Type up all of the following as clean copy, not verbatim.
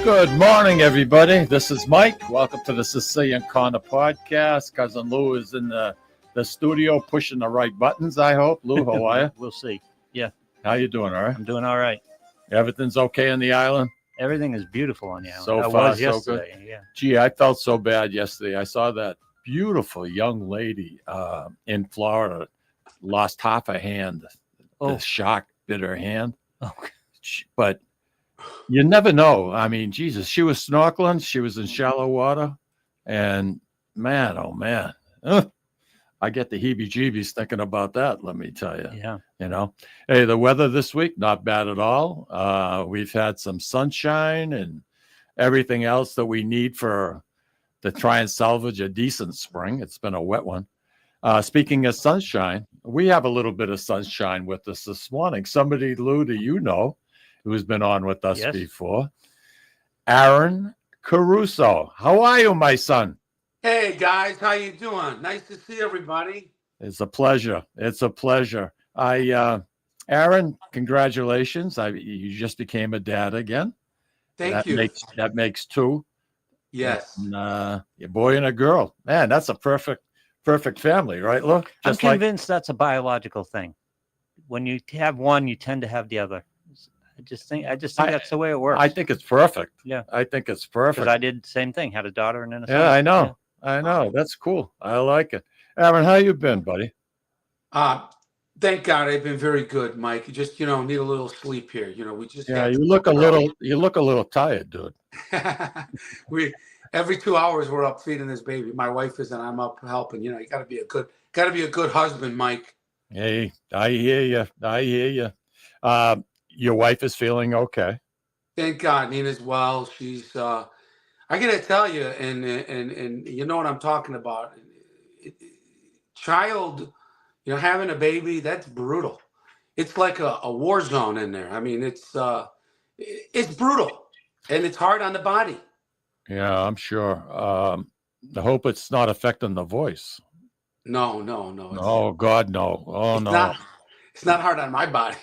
Good morning, everybody. This is Mike. Welcome to the Sicilian Corner podcast. Cousin Lou is in the studio pushing the right buttons, I hope. Lou, how are you? We'll see. Yeah. How you doing, all right? I'm doing all right. Everything's okay on the island? Everything is beautiful on the island. So it far, was so yesterday. good. Yeah. Gee, I felt so bad yesterday. I saw that beautiful young lady in Florida lost half a hand. The shark bit her hand. Oh. But you never know. I mean, Jesus, she was snorkeling. She was in shallow water. And man, oh, man. I get the heebie-jeebies thinking about that, let me tell you. Yeah. You know, hey, the weather this week, not bad at all. We've had some sunshine and everything else that we need to try and salvage a decent spring. It's been a wet one. Speaking of sunshine, we have a little bit of sunshine with us this morning. Somebody, Lou, do you know, who's been on with us before? Aaron Caruso. How are you, my son? Hey, guys. How you doing? Nice to see everybody. It's a pleasure. It's a pleasure. Aaron, congratulations. You just became a dad again. Thank you. That makes two. Yes. And, a boy and a girl. Man, that's a perfect family, right? Look, I'm convinced that's a biological thing. When you have one, you tend to have the other. I just think that's the way it works. I think it's perfect. Yeah. I think it's perfect. Because I did the same thing. Had a daughter and then a son. Yeah, I know. Yeah. I know. That's cool. I like it. Aaron, how you been, buddy? Thank God I've been very good, Mike. You just, need a little sleep here. We just you look a little tired, dude. Every 2 hours we're up feeding this baby. My wife is, and I'm up helping. You gotta be a good husband, Mike. Hey, I hear you. Your wife is feeling okay. Thank God. Nina's well. She's I gotta tell you, and you know what I'm talking about. Child, having a baby, that's brutal. It's like a war zone in there. I mean, it's brutal, and it's hard on the body. Yeah, I'm sure. I hope it's not affecting the voice. No. Oh God, no. Oh no. It's not hard on my body.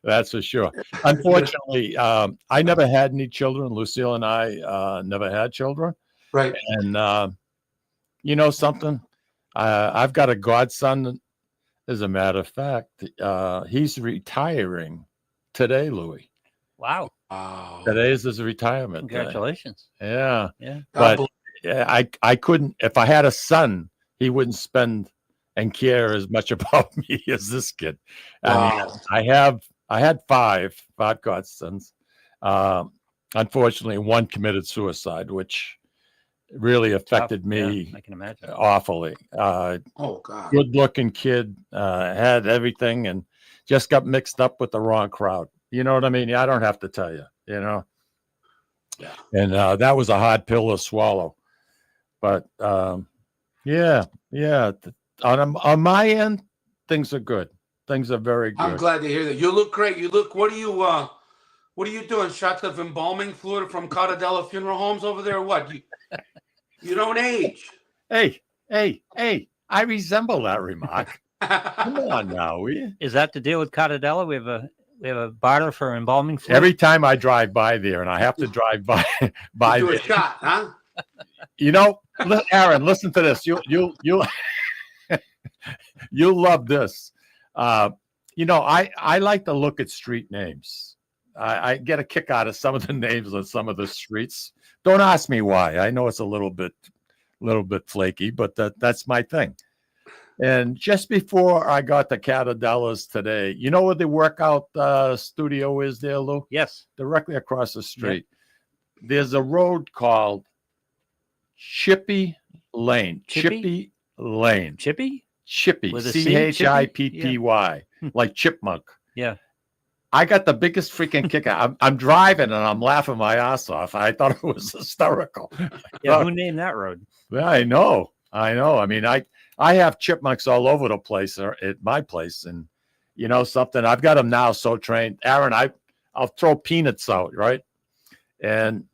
That's for sure. Unfortunately, I never had any children. Lucille and I never had children. Right. And you know something? I've got a godson. As a matter of fact, he's retiring today, Louis. Wow. Today's his retirement. Congratulations. Yeah. Yeah. But I couldn't, if I had a son, he wouldn't spend and care as much about me as this kid. Wow. I mean, I had five godsons. Unfortunately, one committed suicide, which really affected me. I can imagine. Awfully. Oh God. Good-looking kid, had everything, and just got mixed up with the wrong crowd. You know what I mean? I don't have to tell you. Yeah. And that was a hard pill to swallow. But yeah. On my end, things are good. Things are very good. I'm glad to hear that. You look great. What are you doing? Shots of embalming fluid from Cardadella Funeral Homes over there? Or what? You don't age. Hey, I resemble that remark. Come on now, will you? Is that the deal with Cardadella? We have a barter for embalming fluid? Every time I drive by there, and I have to drive by do there. A shot, huh? Aaron, listen to this. You'll love this. I like to look at street names. I get a kick out of some of the names on some of the streets. Don't ask me why. I know it's a little bit flaky, but that's my thing. And just before I got to Catadella's today, you know where the workout studio is there, Lou? Yes. Directly across the street. Yep. There's a road called Chippy Lane. Chippy Lane. Chippy? Chippy. Chippy. Like chipmunk. Yeah. I got the biggest freaking kick out. I'm driving and I'm laughing my ass off. I thought it was hysterical. Yeah, who named that road? Yeah, I know. I mean, I have chipmunks all over the place at my place, and you know something, I've got them now so trained. Aaron, I'll throw peanuts out, right? And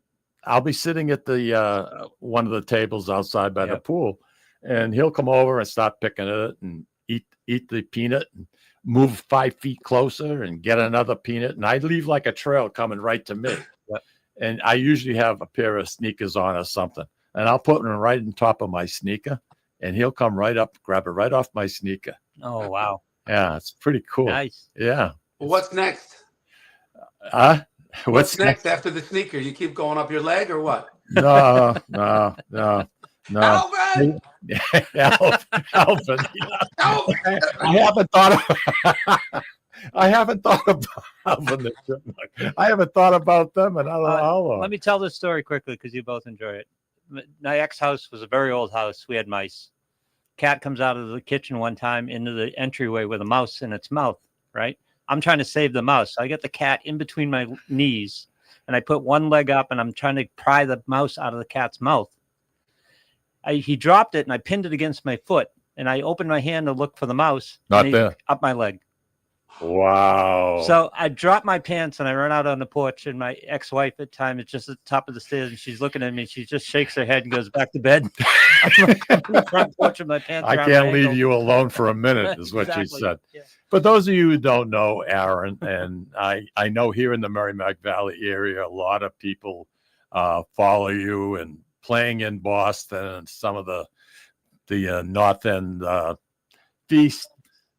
I'll be sitting at the one of the tables outside by the pool, and he'll come over and start picking it and eat the peanut. And move 5 feet closer and get another peanut, and I'd leave like a trail coming right to me. Yep. And I usually have a pair of sneakers on or something, and I'll put them right on top of my sneaker, and he'll come right up, grab it right off my sneaker. Oh, wow. Yeah, it's pretty cool. Nice. Yeah. Well, what's next? What's Next after the sneaker? You keep going up your leg or what? No. Alvin! Alvin. Alvin! I haven't thought of I haven't thought about Alvin the Chipmunk. I haven't thought about them and I don't know how long. Let me tell this story quickly because you both enjoy it. My ex-house was a very old house. We had mice. Cat comes out of the kitchen one time into the entryway with a mouse in its mouth, right? I'm trying to save the mouse. So I get the cat in between my knees and I put one leg up and I'm trying to pry the mouse out of the cat's mouth. He dropped it and I pinned it against my foot and I opened my hand to look for the mouse. Not there. Up my leg. Wow. So I dropped my pants and I run out on the porch and my ex-wife at the time is just at the top of the stairs and she's looking at me. She just shakes her head and goes back to bed. I'm on the front porch with my pants I around can't my leave ankle. you alone for a minute is what she Exactly. said. Yeah. For those of you who don't know Aaron, and I know here in the Merrimack Valley area, a lot of people follow you and playing in Boston and some of the North End feast.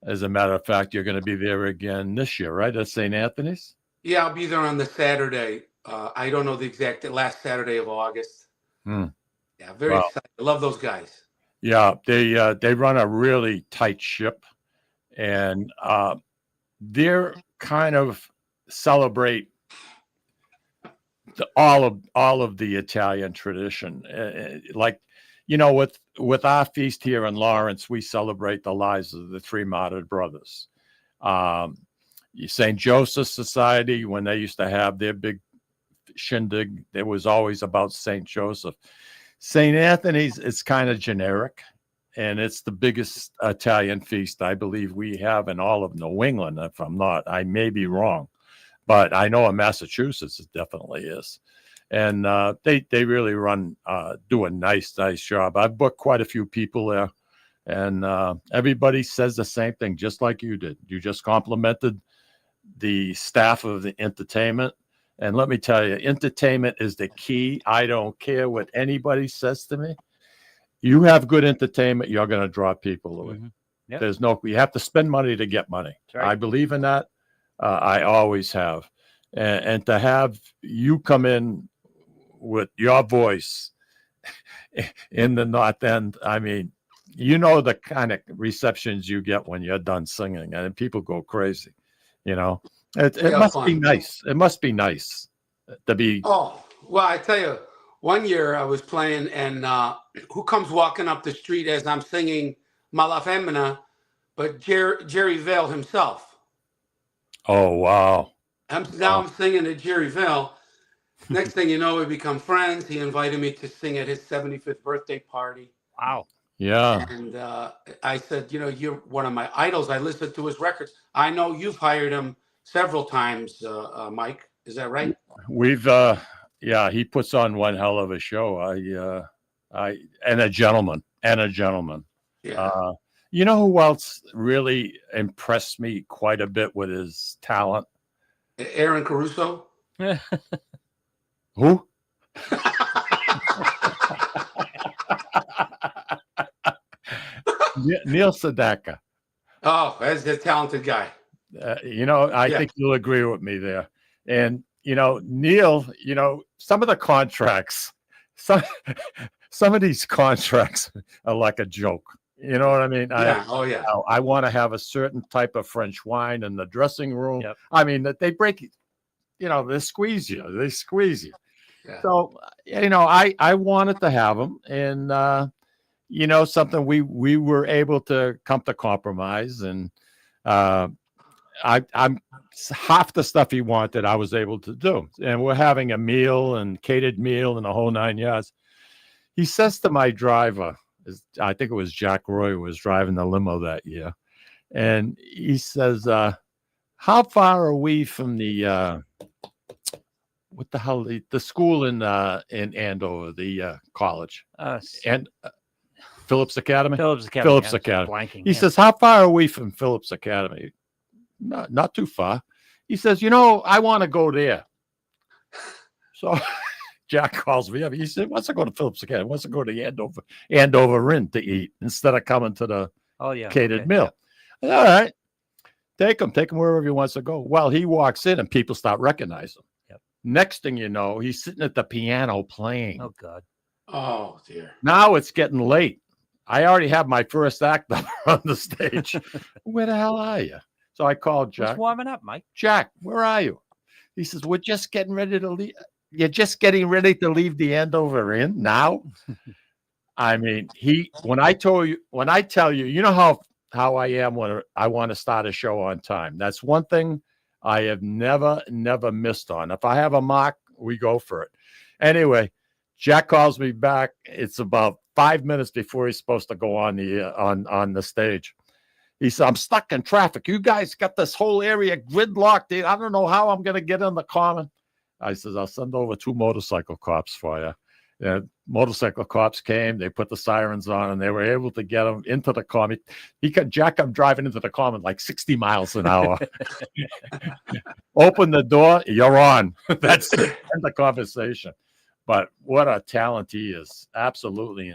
As a matter of fact, you're going to be there again this year, right? At St. Anthony's? Yeah, I'll be there on the Saturday. I don't know the exact last Saturday of August. Yeah, very excited. I love those guys. Yeah, they run a really tight ship, and they're kind of celebrate all of the Italian tradition. Like, you know, with our feast here in Lawrence, we celebrate the lives of the three martyred brothers. St. Joseph's Society, when they used to have their big shindig, it was always about St. Joseph. St. Anthony's is kind of generic, and it's the biggest Italian feast I believe we have in all of New England. If I'm not, I may be wrong, but I know in Massachusetts it definitely is. And they really do a nice job. I've booked quite a few people there, and everybody says the same thing, just like you did. You just complimented the staff of the entertainment. And let me tell you, entertainment is the key. I don't care what anybody says to me. You have good entertainment, you're going to draw people away. Mm-hmm. Yep. You have to spend money to get money. Right. I believe in that. I always have. And to have you come in with your voice in the North End, I mean, you know the kind of receptions you get when you're done singing, and people go crazy. You know, it must be nice. It must be nice to be. Oh, well, I tell you, one year I was playing, and who comes walking up the street as I'm singing "Mala Femina," but Jerry Vale himself. Oh wow! I'm singing to Jerry Vale. Next thing you know, we become friends. He invited me to sing at his 75th birthday party. Wow. Yeah. And I said, you know, you're one of my idols. I listened to his records. I know you've hired him several times, Mike. Is that right? We've, he puts on one hell of a show. And a gentleman. Yeah. You know who else really impressed me quite a bit with his talent? Aaron Caruso. Who? Neil Sedaka. Oh, that's a talented guy. You know, I think you'll agree with me there. And, you know, Neil, you know, some of the contracts, some of these contracts are like a joke. You know what I mean? Yeah. I want to have a certain type of French wine in the dressing room. Yep. I mean, that they break, you know, they squeeze you. Yeah. So, you know, I wanted to have them, and you know, something we were able to come to compromise, and I'm half the stuff he wanted I was able to do, and we're having a meal and catered meal and the whole 9 yards. He says to my driver, I think it was Jack Roy who was driving the limo that year, and he says, how far are we from the what the hell, the school in Andover, the college, and Phillips Academy. Phillips Academy. Blanking, he says, how far are we from Phillips Academy? not too far. He says, I want to go there. So Jack calls me up. He said, wants to go to Phillips again. Wants to go to Andover Inn to eat instead of coming to the catered meal. Yeah. All right. Take him wherever he wants to go. Well, he walks in and people start recognizing him. Yep. Next thing you know, he's sitting at the piano playing. Oh, God. Oh, dear. Now it's getting late. I already have my first act on the stage. Where the hell are you? So I called Jack. Who's warming up, Mike? Jack, where are you? He says, we're just getting ready to leave. You're just getting ready to leave the Andover Inn now? I mean, when I tell you, how I am when I want to start a show on time. That's one thing I have never missed on. If I have a mock, we go for it. Anyway, Jack calls me back. It's about 5 minutes before he's supposed to go on the stage. He said, I'm stuck in traffic. You guys got this whole area gridlocked. I don't know how I'm going to get in the common. I says, I'll send over 2 motorcycle cops for you. Motorcycle cops came. They put the sirens on, and they were able to get him into the common. Jack come driving into the common like 60 miles an hour. Open the door. You're on. That's it. End the conversation. But what a talent he is. Absolutely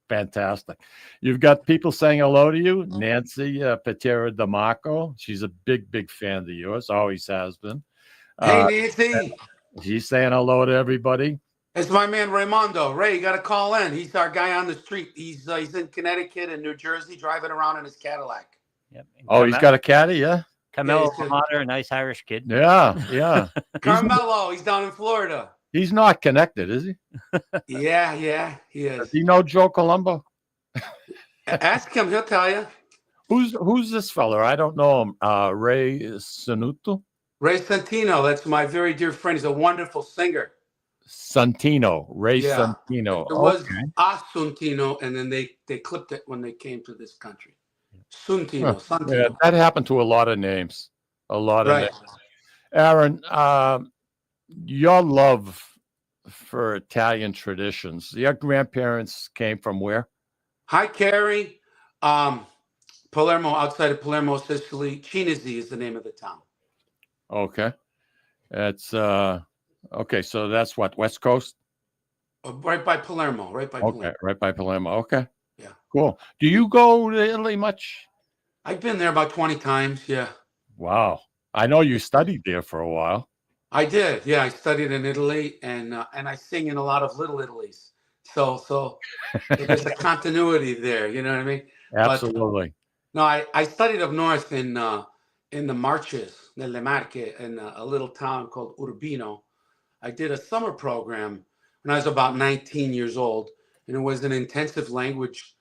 fantastic. You've got people saying hello to you. Nancy Patera DeMarco. She's a big fan of yours. Always has been. Hey, Nancy. She's saying hello to everybody. It's my man Raimondo. Ray, you got to call in. He's our guy on the street. He's in Connecticut and New Jersey, driving around in his Cadillac. Yep. Oh, he's got a caddy, yeah. Carmelo Potter, a nice Irish kid. Yeah. Carmelo, he's down in Florida. He's not connected, is he? Yeah, he is. Does he know Joe Colombo? Ask him; he'll tell you. Who's this fella? I don't know him. Ray Sanuto? Ray Santino. That's my very dear friend. He's a wonderful singer. Santino, Ray Santino. It was Asuntino, and then they clipped it when they came to this country. Santino. Yeah, that happened to a lot of names. Names. Aaron, your love for Italian traditions. Your grandparents came from where? Hi, Carrie. Palermo, outside of Palermo, Sicily. Cinisi is the name of the town. Okay. That's okay, so that's what, West Coast? Right by Palermo. Okay, right by Palermo. Okay. Yeah. Cool. Do you go to Italy much? I've been there about 20 times, yeah. Wow. I know you studied there for a while. I did, yeah. I studied in Italy, and I sing in a lot of Little Italies. So there's a continuity there, you know what I mean? Absolutely. No, I studied up north in the Marches, nelle Marche, in a little town called Urbino. I did a summer program when I was about 19 years old, and it was an intensive language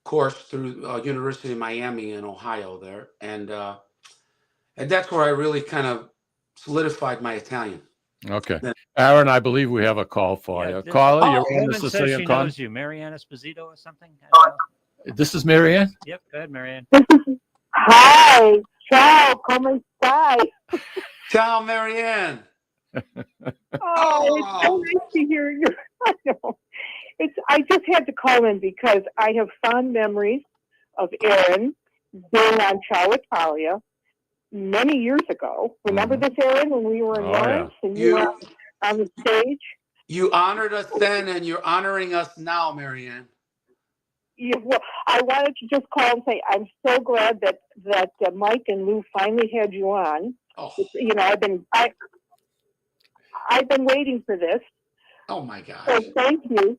course through University of Miami in Ohio there, and that's where I really kind of solidified my Italian. Okay, Aaron, I believe we have a call for you. Caller, you're on the Sicilian con. Knows you, Marianne Esposito or something. This is Marianne. Yep, go ahead, Marianne. Hi, ciao, come stai? Ciao, Marianne. Oh, it's so nice to hear you. I know. I just had to call in because I have fond memories of Aaron being on Ciao Italia many years ago. Remember this, Aaron, when we were in Lawrence and you were on the stage? You honored us then, and you're honoring us now, Marianne. Well, I wanted to just call and say I'm so glad that Mike and Lou finally had you on. Oh. You know, I've been waiting for this. Oh my gosh. So thank you.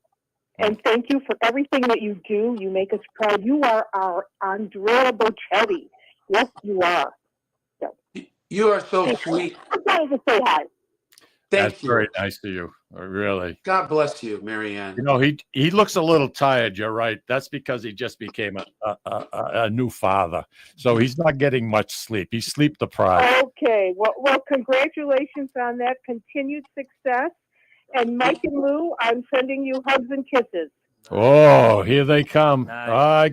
And thank you for everything that you do. You make us proud. You are our Andrea Bocelli. Yes, you are. So. You are so sweet. I wanted to say hi. That's very nice of you. Really. God bless you, Marianne. You know, he looks a little tired. You're right. That's because he just became a new father. So he's not getting much sleep. He's sleep deprived. Okay. Well, congratulations on that continued success. And Mike and Lou, I'm sending you hugs and kisses. Oh, here they come. Nice. I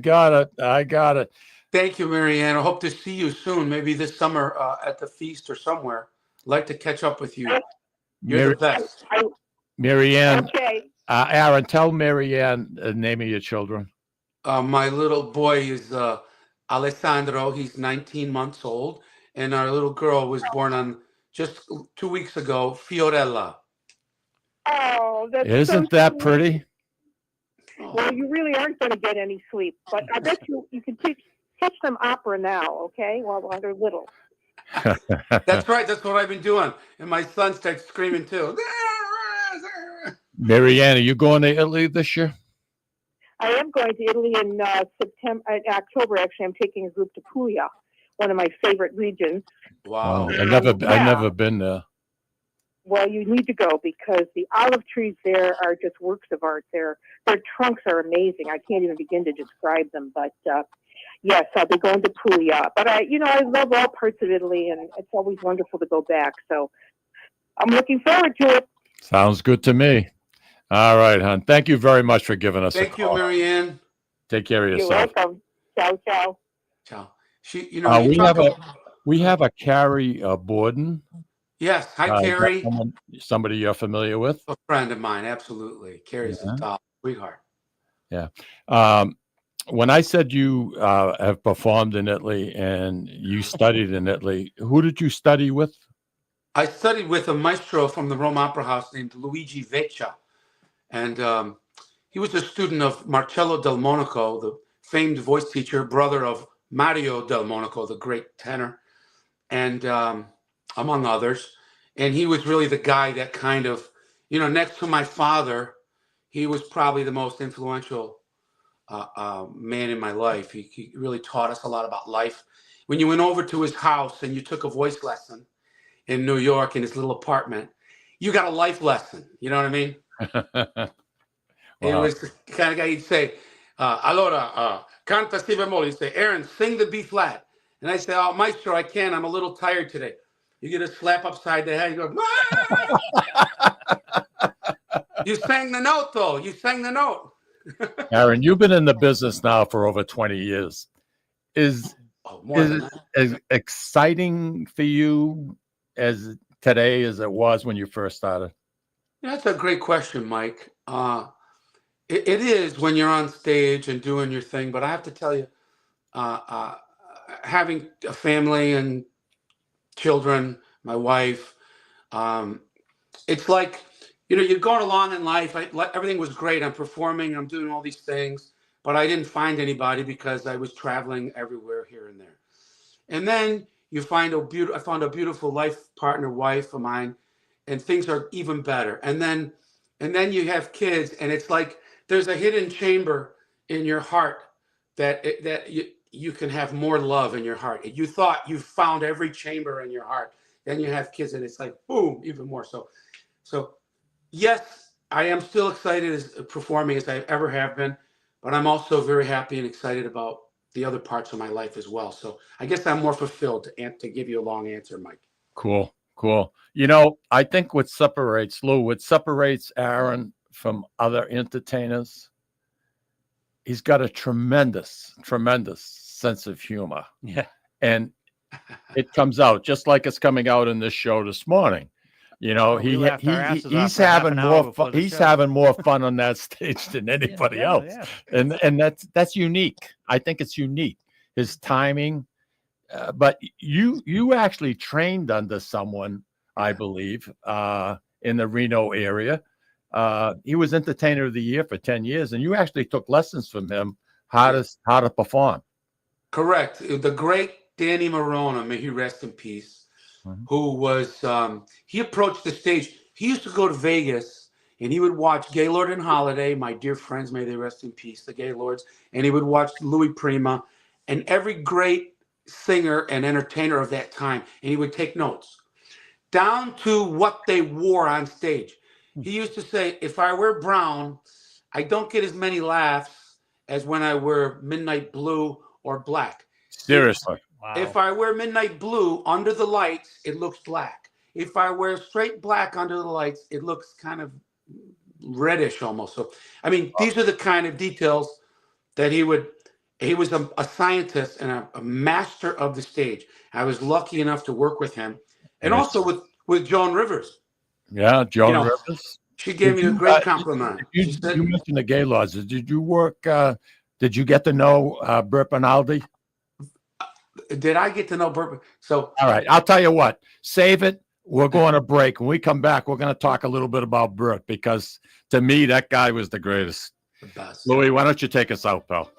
got it. Thank you, Marianne. I hope to see you soon, maybe this summer at the feast or somewhere. I'd like to catch up with you. You're the best. Marianne. Okay. Aaron, tell Marianne the name of your children. My little boy is Alessandro. He's 19 months old. and our little girl was born on just 2 weeks ago, Fiorella. Oh, that's Isn't so that sweet. pretty? Well, you really aren't going to get any sleep, but I bet you can teach them opera now, okay? While they're little. That's right. That's what I've been doing, and my son starts screaming too. Marianne, are you going to Italy this year? I am going to Italy in October. Actually, I'm taking a group to Puglia, one of my favorite regions. Wow. Oh, I've never been there. Well, you need to go because the olive trees there are just works of art. Their trunks are amazing. I can't even begin to describe them. But yes, I'll be going to Puglia. But I love all parts of Italy, and it's always wonderful to go back. So I'm looking forward to it. Sounds good to me. All right, hon. Thank you very much for giving us a Thank you, call. Marianne. Take care of You're yourself. welcome. Ciao, ciao. Ciao. We have a Carrie Borden. Yes. Hi, Is that Carrie. somebody you're familiar with? A friend of mine. Absolutely. Carrie's a doll, sweetheart. Yeah. When I said you have performed in Italy and you studied in Italy, who did you study with? I studied with a maestro from the Rome Opera House named Luigi Vecchia. And he was a student of Marcello Del Monaco, the famed voice teacher, brother of Mario Del Monaco, the great tenor, and among others. And he was really the guy that kind of, next to my father, he was probably the most influential man in my life. He really taught us a lot about life. When you went over to his house and you took a voice lesson in New York in his little apartment, you got a life lesson. You know what I mean? It was the kind of guy he'd say, allora, canta si bemolle. He'd say, Aaron, sing the B flat. And I say, oh, maestro, I can't. I'm a little tired today. You get a slap upside the head. You go, you sang the note, though. You sang the note. Aaron, you've been in the business now for over 20 years. Is it as exciting for you as today as it was when you first started? That's a great question, Mike. It is when you're on stage and doing your thing, but I have to tell you, having a family and children, my wife, it's like, you're going along in life. Everything was great. I'm performing. I'm doing all these things, but I didn't find anybody because I was traveling everywhere here and there. And then I found a beautiful life partner, wife of mine, and things are even better. And then you have kids, and it's like there's a hidden chamber in your heart that you can have more love in your heart. You thought you found every chamber in your heart. Then you have kids, and it's like boom, even more. So yes, I am still excited as performing as I ever have been, but I'm also very happy and excited about the other parts of my life as well. So I guess I'm more fulfilled to give you a long answer, Mike. Cool. I think what separates Aaron from other entertainers, he's got a tremendous sense of humor. Yeah. And it comes out just like it's coming out in this show this morning. He's having more fun. He's having more fun on that stage than anybody else. Yeah. And that's unique. I think it's unique. His timing. But you actually trained under someone, I believe, in the Reno area. He was Entertainer of the Year for 10 years, and you actually took lessons from him how to perform. Correct. The great Danny Morona, may he rest in peace, who was he approached the stage. He used to go to Vegas, and he would watch Gaylord and Holiday, my dear friends, may they rest in peace, the Gaylords, and he would watch Louis Prima and every great singer and entertainer of that time, and he would take notes down to what they wore on stage. He used to say, if I wear brown, I don't get as many laughs as when I wear midnight blue or black. Seriously. Wow. If I wear midnight blue under the lights, it looks black. If I wear straight black under the lights, it looks kind of reddish almost. So, I mean, these are the kind of details that he was a scientist and a master of the stage. I was lucky enough to work with him, and also with Joan Rivers. Yeah, Joan Rivers. She gave me a great compliment. You mentioned the Gaylords. Did you work? Did you get to know Bert Benaldi? did I get to know Burt? So All right, I'll tell you what. Save it. We're going to break. When we come back, we're going to talk a little bit about Burt, because to me, that guy was the greatest. the best. Louis, why don't you take us out, pal?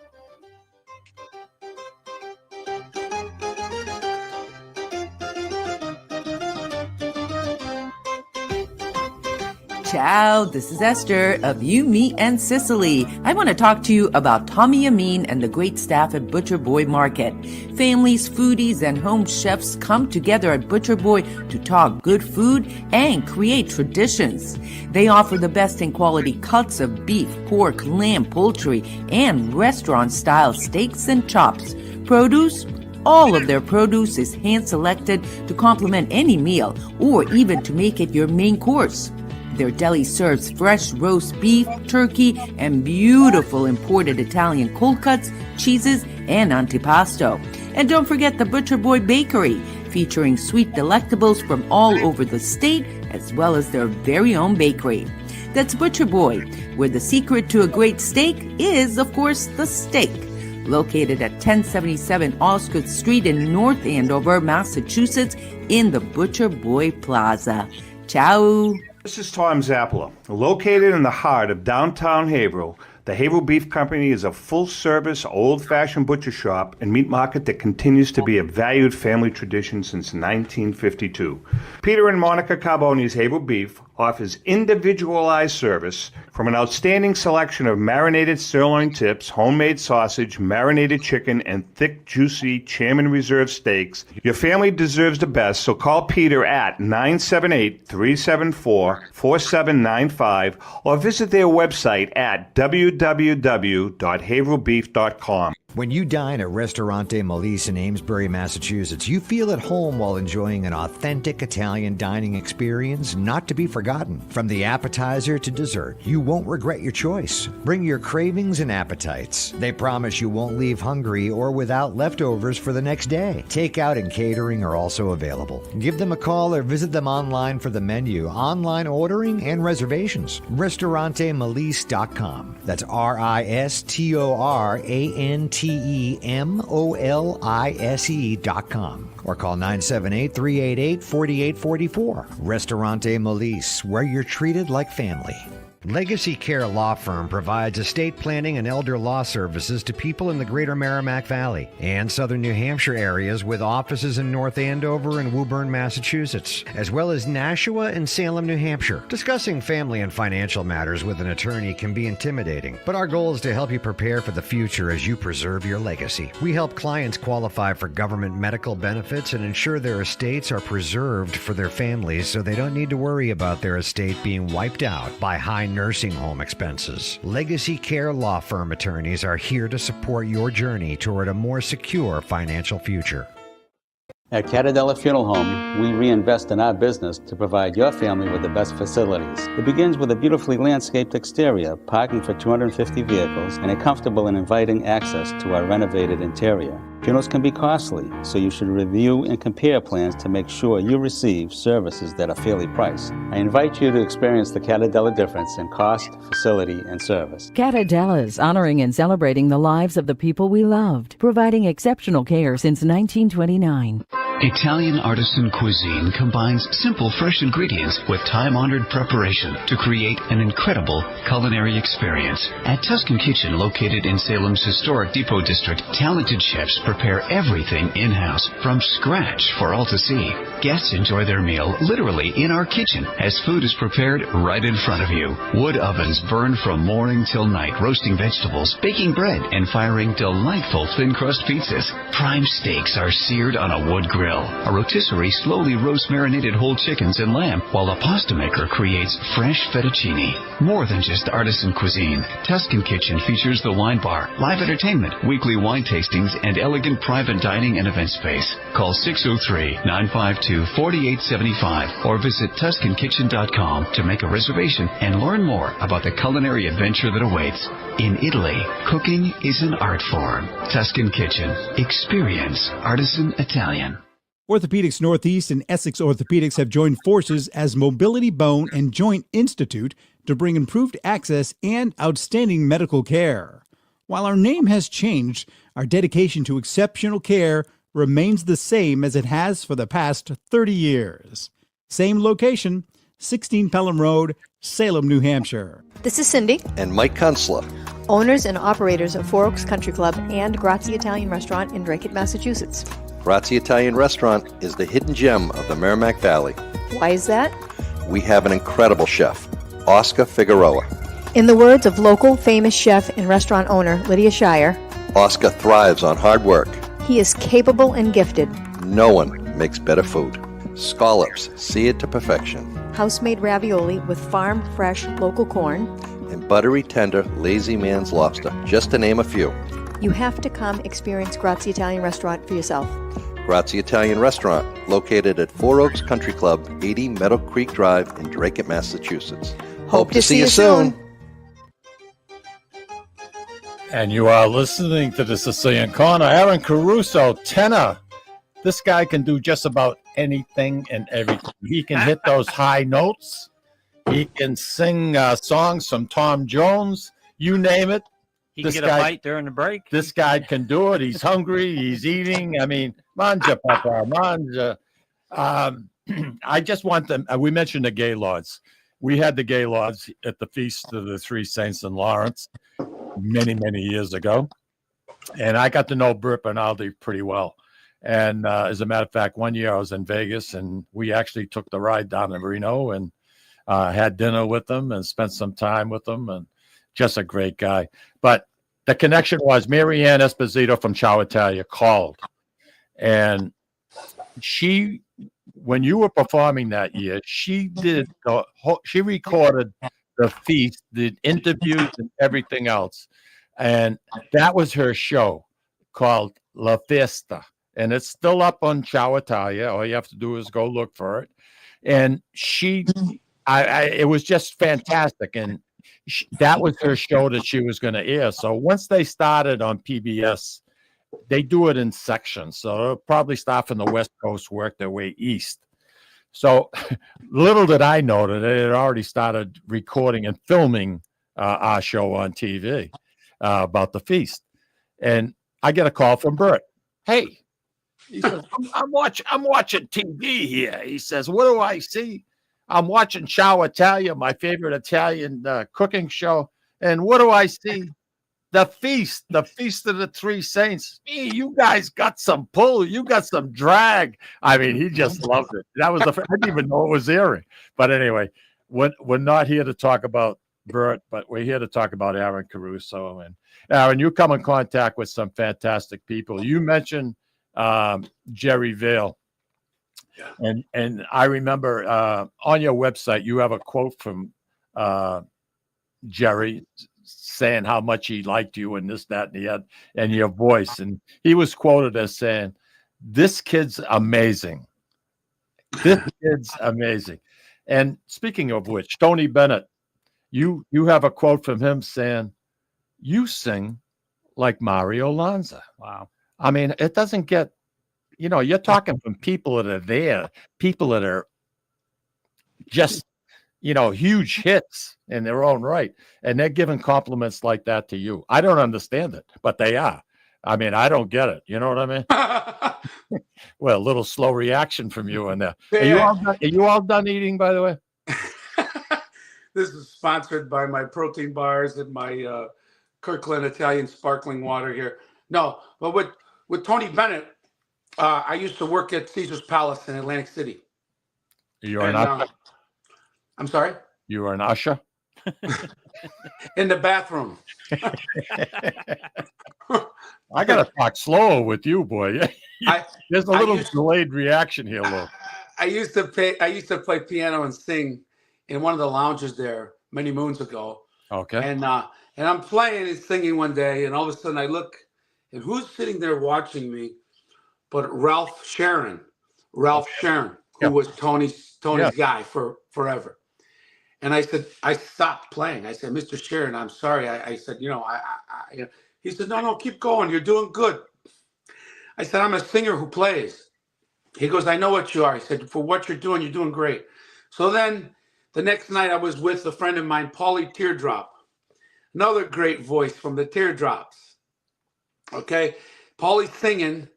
Ciao, this is Esther of You, Me, and Sicily. I want to talk to you about Tommy Amin and the great staff at Butcher Boy Market. Families, foodies, and home chefs come together at Butcher Boy to talk good food and create traditions. They offer the best in quality cuts of beef, pork, lamb, poultry, and restaurant-style steaks and chops. Produce? All of their produce is hand-selected to complement any meal or even to make it your main course. Their deli serves fresh roast beef, turkey, and beautiful imported Italian cold cuts, cheeses, and antipasto. And don't forget the Butcher Boy Bakery, featuring sweet delectables from all over the state, as well as their very own bakery. That's Butcher Boy, where the secret to a great steak is, of course, the steak. Located at 1077 Osgood Street in North Andover, Massachusetts, in the Butcher Boy Plaza. Ciao. This is Tom Zappala. Located in the heart of downtown Haverhill, the Haverhill Beef Company is a full-service, old-fashioned butcher shop and meat market that continues to be a valued family tradition since 1952. Peter and Monica Carboni's Haverhill Beef offers individualized service from an outstanding selection of marinated sirloin tips, homemade sausage, marinated chicken, and thick, juicy Chairman Reserve steaks. Your family deserves the best, so call Peter at 978-374-4795 or visit their website at www.haverhillbeef.com. When you dine at Ristorante Melisse in Amesbury, Massachusetts, you feel at home while enjoying an authentic Italian dining experience not to be forgotten. From the appetizer to dessert, you won't regret your choice. Bring your cravings and appetites. They promise you won't leave hungry or without leftovers for the next day. Takeout and catering are also available. Give them a call or visit them online for the menu, online ordering, and reservations. RistoranteMelisse.com. That's RistoranteMolise.com or call 978-388-4844. Ristorante Melisse, where you're treated like family. Legacy Care Law Firm provides estate planning and elder law services to people in the greater Merrimack Valley and southern New Hampshire areas, with offices in North Andover and Woburn, Massachusetts, as well as Nashua and Salem, New Hampshire. Discussing family and financial matters with an attorney can be intimidating, but our goal is to help you prepare for the future as you preserve your legacy. We help clients qualify for government medical benefits and ensure their estates are preserved for their families so they don't need to worry about their estate being wiped out by high nursing home expenses. Legacy Care Law Firm attorneys are here to support your journey toward a more secure financial future. At Catadella Funeral Home, we reinvest in our business to provide your family with the best facilities. It begins with a beautifully landscaped exterior, parking for 250 vehicles, and a comfortable and inviting access to our renovated interior. Funerals can be costly, so you should review and compare plans to make sure you receive services that are fairly priced. I invite you to experience the Catadella difference in cost, facility, and service. Catadella's honoring and celebrating the lives of the people we loved, providing exceptional care since 1929. Italian artisan cuisine combines simple, fresh ingredients with time-honored preparation to create an incredible culinary experience. At Tuscan Kitchen, located in Salem's historic Depot District, talented chefs prepare everything in-house from scratch for all to see. Guests enjoy their meal literally in our kitchen as food is prepared right in front of you. Wood ovens burn from morning till night, roasting vegetables, baking bread, and firing delightful thin-crust pizzas. Prime steaks are seared on a wood grill. A rotisserie slowly roasts marinated whole chickens and lamb, while a pasta maker creates fresh fettuccine. More than just artisan cuisine, Tuscan Kitchen features the wine bar, live entertainment, weekly wine tastings, and elegant private dining and event space. Call 603-952-4875 or visit TuscanKitchen.com to make a reservation and learn more about the culinary adventure that awaits. In Italy, cooking is an art form. Tuscan Kitchen. Experience artisan Italian. Orthopedics Northeast and Essex Orthopedics have joined forces as Mobility Bone and Joint Institute to bring improved access and outstanding medical care. While our name has changed, our dedication to exceptional care remains the same as it has for the past 30 years. Same location, 16 Pelham Road, Salem, New Hampshire. This is Cindy, and Mike Kunstler, owners and operators of Four Oaks Country Club and Grazie Italian Restaurant in Drake, Massachusetts. Grazie Italian Restaurant is the hidden gem of the Merrimack Valley. Why is that? We have an incredible chef, Oscar Figueroa. In the words of local famous chef and restaurant owner Lydia Shire, Oscar thrives on hard work. He is capable and gifted. No one makes better food. Scallops, seared to perfection. House-made ravioli with farm-fresh local corn. And buttery, tender, lazy man's lobster, just to name a few. You have to come experience Grazie Italian Restaurant for yourself. Grazie Italian Restaurant, located at Four Oaks Country Club, 80 Meadow Creek Drive in Drake, Massachusetts. Hope to see you soon. And you are listening to the Sicilian Corner. Aaron Caruso, tenor. This guy can do just about anything and everything. He can hit those high notes. He can sing songs from Tom Jones. You name it. He can get a bite during the break. This guy can do it. He's hungry. He's eating. I mean, manja, papa, manja. I just want them. We mentioned the Gaylords. We had the Gaylords at the Feast of the Three Saints in Lawrence many, many years ago. And I got to know Bert Bernaldi pretty well. And as a matter of fact, one year I was in Vegas and we actually took the ride down to Reno and had dinner with him and spent some time with him, and just a great guy. But the connection was Mary Ann Esposito from Ciao Italia called. And she, when you were performing that year, she recorded the feast, did interviews and everything else. And that was her show called La Fiesta. And it's still up on Ciao Italia. All you have to do is go look for it. And it was just fantastic. And that was her show that she was going to air. So once they started on PBS, they do it in sections. So they'll probably start from the West Coast, work their way east. So little did I know that they had already started recording and filming our show on TV about the feast. And I get a call from Bert. Hey, he says, I'm watching TV here. He says, what do I see? I'm watching Ciao Italia, my favorite Italian cooking show. And what do I see? The Feast of the Three Saints. Hey, you guys got some pull. You got some drag. I mean, he just loved it. That was I didn't even know it was airing. But anyway, we're not here to talk about Bert, but we're here to talk about Aaron Caruso. And Aaron, you come in contact with some fantastic people. You mentioned Jerry Vale. Yeah. And I remember on your website, you have a quote from Jerry saying how much he liked you and this, that, and your voice. And he was quoted as saying, this kid's amazing. This kid's amazing. And speaking of which, Tony Bennett, you have a quote from him saying, you sing like Mario Lanza. Wow. I mean, it doesn't get, you're talking from people that are there, people that are just, huge hits in their own right. And they're giving compliments like that to you. I don't understand it, but they are. I mean, I don't get it. You know what I mean? Well, a little slow reaction from you in there. Are you all done eating, by the way? This is sponsored by my protein bars and my Kirkland Italian sparkling water here. No, but with Tony Bennett, I used to work at Caesar's Palace in Atlantic City. You're an usher? I'm sorry? You were an usher? In the bathroom. I got to talk slower with you, boy. There's a little delayed reaction here, Lou. I used to play piano and sing in one of the lounges there many moons ago. Okay. And I'm playing and singing one day, and all of a sudden I look, and who's sitting there watching me but Ralph Sharon, who was Tony's guy for forever. And I said, I stopped playing. I said, Mr. Sharon, I'm sorry. I said, he said, no, keep going. You're doing good. I said, I'm a singer who plays. He goes, I know what you are. He said, for what you're doing great. So then the next night I was with a friend of mine, Paulie Teardrop, another great voice from the Teardrops. Okay. Paulie's singing.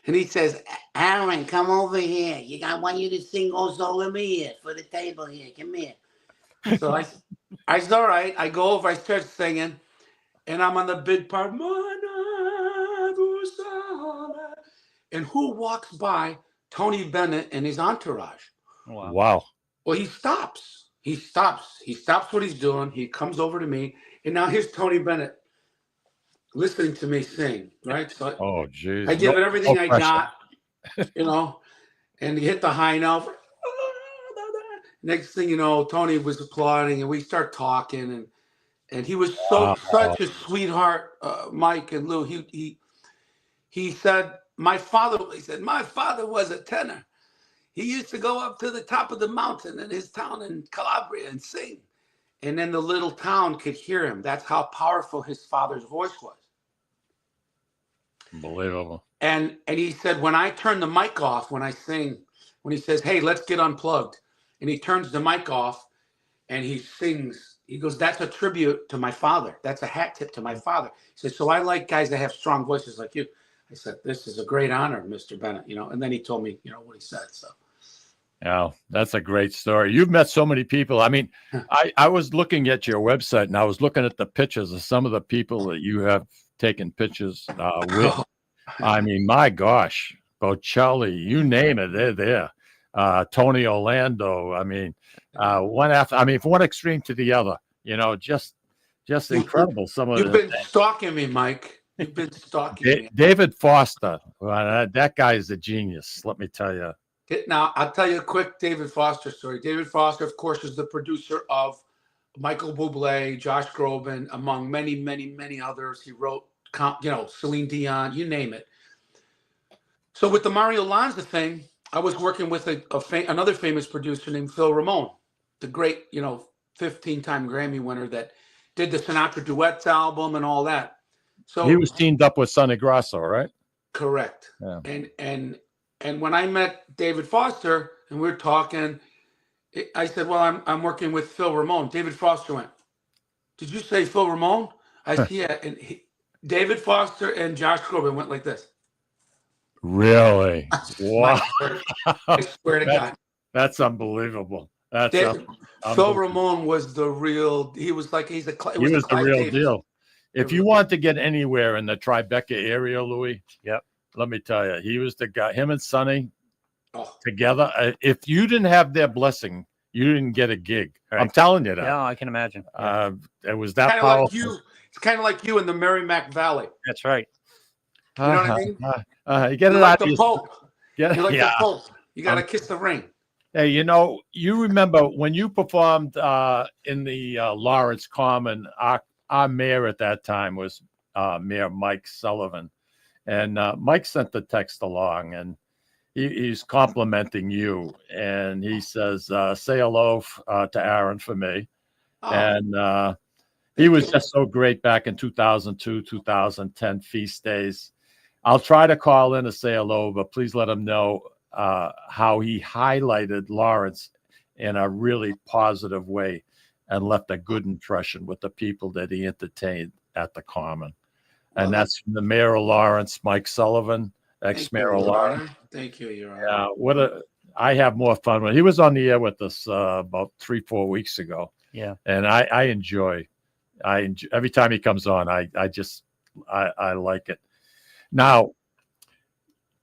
And he says, Aaron, come over here. I want you to sing "Oh Sole Mia" for the table here. Come here. So I said, all right. I go over, I start singing, and I'm on the big part. And who walks by? Tony Bennett and his entourage. Wow. Well, he stops. He stops what he's doing. He comes over to me, and now here's Tony Bennett listening to me sing, right? So Oh, geez. I give it everything I pressure. got, and he hit the high note. Next thing you know, Tony was applauding, and we start talking, and he was such a sweetheart, Mike and Lou. He said, my father was a tenor. He used to go up to the top of the mountain in his town in Calabria and sing. And then the little town could hear him. That's how powerful his father's voice was. Unbelievable. And he said, when I turn the mic off, when I sing, when he says, hey, let's get unplugged, and he turns the mic off and he sings, he goes, that's a tribute to my father. That's a hat tip to my father. He said, so I like guys that have strong voices like you. I said, this is a great honor, Mr. Bennett, and then he told me, what he said. So. Yeah, that's a great story. You've met so many people. I mean, I was looking at your website and I was looking at the pictures of some of the people that you have taken pictures with. I mean, my gosh, Bocelli, you name it, they're there. Tony Orlando. I mean, from one extreme to the other, just incredible. Some of You've been stalking me, Mike. You've been stalking me. David Foster. That guy is a genius. Let me tell you. Now, I'll tell you a quick David Foster story. David Foster, of course, is the producer of Michael Bublé, Josh Groban, among many, many, many others. He wrote, Celine Dion, you name it. So with the Mario Lanza thing, I was working with another famous producer named Phil Ramone, the great, 15-time Grammy winner that did the Sinatra Duets album and all that. So he was teamed up with Sonny Grasso, right? Correct. Yeah. And when I met David Foster and we were talking, I said, well, I'm working with Phil Ramone. David Foster went, did you say Phil Ramone? I said, yeah. And David Foster and Josh Groban went like this. Really? Wow. I swear to God. That's unbelievable. Phil Ramone was the real, he was the real deal. If you want to get anywhere in the Tribeca area, Louis, yep. Let me tell you, he was the guy, him and Sonny together. If you didn't have their blessing, you didn't get a gig. Right. I'm telling you that. Yeah, I can imagine. It was that powerful. It's kind of like you in the Merrimack Valley. That's right. You know what I mean? You get it like out the Pope. You're like the Pope. You got to kiss the ring. Hey, you remember when you performed in the Lawrence Common, our mayor at that time was Mayor Mike Sullivan. And Mike sent the text along, and he's complimenting you. And he says, say hello to Aaron for me. Oh. And he was just so great back in 2002, 2010 feast days. I'll try to call in to say hello, but please let him know how he highlighted Lawrence in a really positive way and left a good impression with the people that he entertained at the Common. And that's from the mayor of Lawrence, Mike Sullivan, ex-mayor of Lawrence. Thank you, Your Honor. Yeah, I have more fun with. He was on the air with us about 3-4 weeks ago. Yeah, and I enjoy every time he comes on. I like it. Now,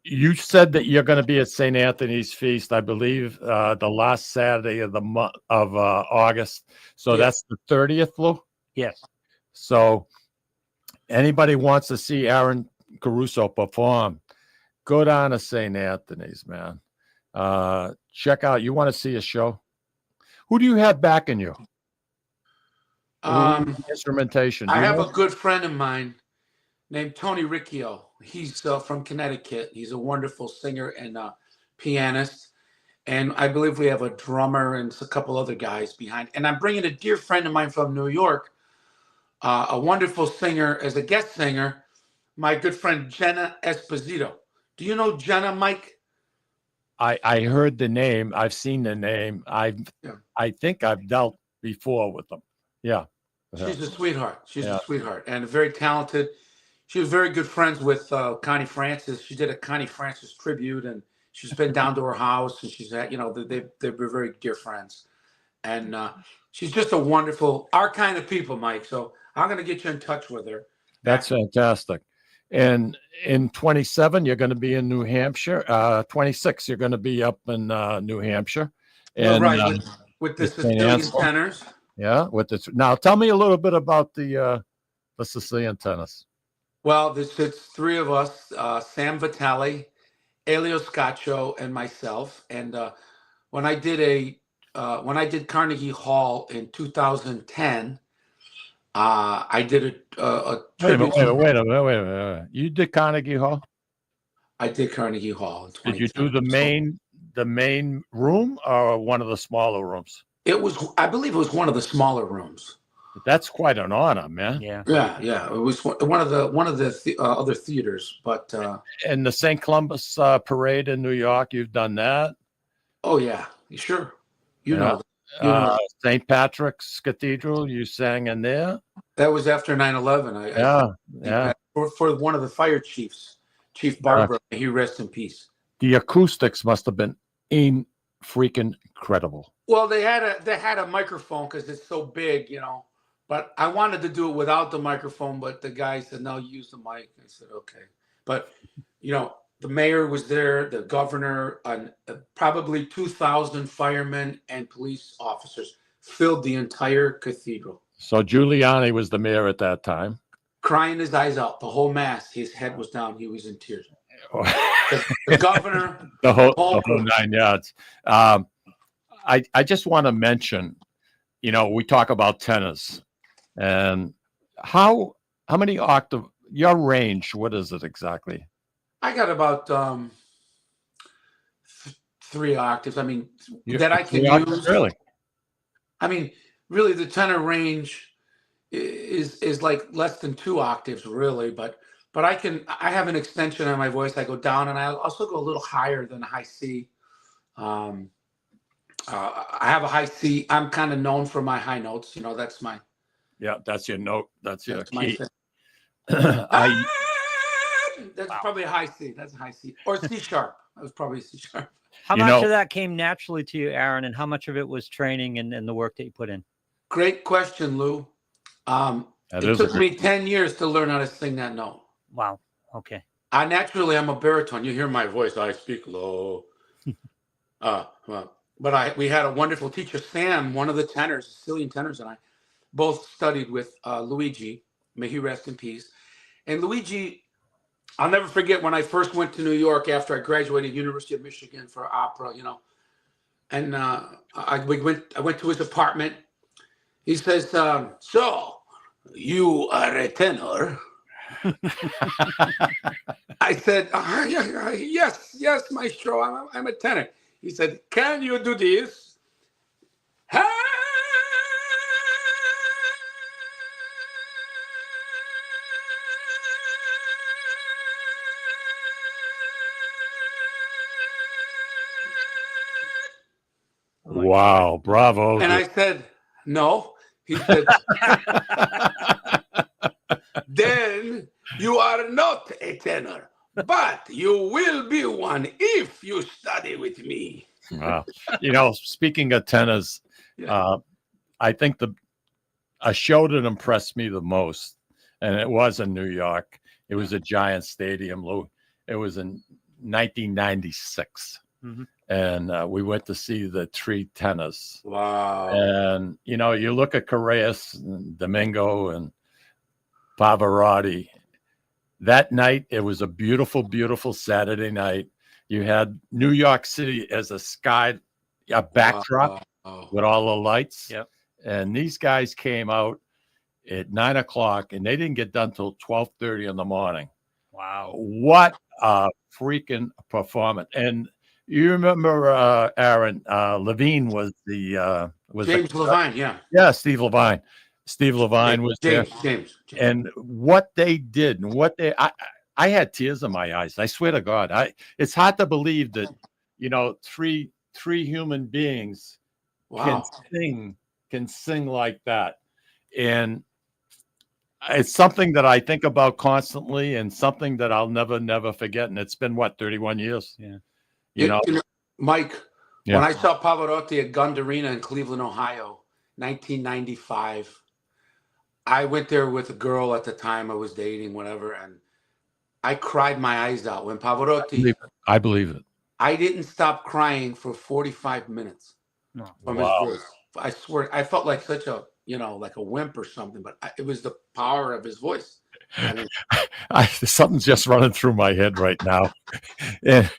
you said that you're going to be at St. Anthony's Feast, I believe, the last Saturday of the month of August. So that's the 30th, Lou? Yes. So anybody wants to see Aaron Caruso perform, go down to St. Anthony's, man. Check out. You want to see a show? Who do you have backing you? Instrumentation. I have a good friend of mine named Tony Riccio. He's from Connecticut. He's a wonderful singer and pianist. And I believe we have a drummer and a couple other guys behind. And I'm bringing a dear friend of mine from New York, a wonderful singer as a guest singer, my good friend Jenna Esposito. Do you know Jenna, Mike? I heard the name. I've seen the name. I think I've dealt before with them. Yeah. She's a sweetheart. She's a sweetheart and very talented. she was very good friends with Connie Francis. She did a Connie Francis tribute, and she's been down to her house, and she's had, they were very dear friends. And she's just a wonderful, our kind of people, Mike. So I'm going to get you in touch with her. That's fantastic. And in 27, you're going to be in New Hampshire. 26, you're going to be up in New Hampshire. And right, with the Sicilian Tenors. Yeah, with this. Now, tell me a little bit about the Sicilian Tenors. Well, it's three of us: Sam Vitale, Elio Scaccio, and myself. And when I did Carnegie Hall in 2010, I did a tribute. Wait a minute. You did Carnegie Hall? I did Carnegie Hall in 2010. Did you do the main room or one of the smaller rooms? I believe it was one of the smaller rooms. That's quite an honor, man. Yeah. Yeah. It was one of the other theaters, but and the St. Columbus Parade in New York, you've done that? Oh yeah, sure. You know. St. Patrick's Cathedral, you sang in there? That was after 9/11. Yeah. For one of the fire chiefs, Chief Barbara, may he rest in peace. The acoustics must have been freaking incredible. Well, they had a microphone because it's so big, But I wanted to do it without the microphone, but the guy said, "No, use the mic." I said, "Okay." But the mayor was there, the governor, and probably 2,000 firemen and police officers filled the entire cathedral. So Giuliani was the mayor at that time, crying his eyes out. The whole mass, his head was down. He was in tears. The governor, the whole 9 yards. I just want to mention, we talk about tenors. And how many octave, your range, what is it exactly? I got about 3 octaves. I mean, that I can use. Really? I mean, really the tenor range is like less than 2 octaves really, but I have an extension on my voice. I go down and I also go a little higher than a high C. I have a high C. I'm kind of known for my high notes. That's my. Yeah, that's your note. That's your key. That's probably a high C. That's a high C. Or C sharp. That was probably C sharp. How much of that came naturally to you, Aaron, and how much of it was training and the work that you put in? Great question, Lou. It took me 10 years to learn how to sing that note. Wow. Okay. I'm a baritone. You hear my voice. I speak low. But we had a wonderful teacher, Sam, one of the tenors, Sicilian tenors, and I both studied with Luigi. May he rest in peace. And Luigi, I'll never forget when I first went to New York after I graduated University of Michigan for opera, And I went to his apartment. He says, "So, you are a tenor?" I said, yes, maestro, I'm a tenor. He said, "Can you do this?" Wow, bravo. And I said, "No." He said, "Then you are not a tenor, but you will be one if you study with me." Wow. Speaking of tenors, I think a show that impressed me the most, and it was in New York. It was a Giant Stadium, Lou. It was in 1996. Mm-hmm. And we went to see the Three Tenors. Wow. And, you look at Correas and Domingo and Pavarotti. That night, it was a beautiful, beautiful Saturday night. You had New York City as a backdrop with all the lights. Yep. And these guys came out at 9 o'clock, and they didn't get done till 12:30 in the morning. Wow. What a freaking performance. And you remember Aaron Levine was James Levine, yeah. Yeah, Steve Levine. Steve Levine was there. James. And what they did and I had tears in my eyes. I swear to God. It's hard to believe that, three human beings can sing like that. And it's something that I think about constantly and something that I'll never forget. And it's been, what, 31 years? Yeah. You know, Mike, Yeah. when I saw Pavarotti at Gund Arena in Cleveland, Ohio, 1995, I went there with a girl at the time I was dating, whatever, and I cried my eyes out when Pavarotti. I believe it. I didn't stop crying for 45 minutes from his voice. I swear, I felt like such a, like a wimp or something, but it was the power of his voice. I mean, Something's just running through my head right now. And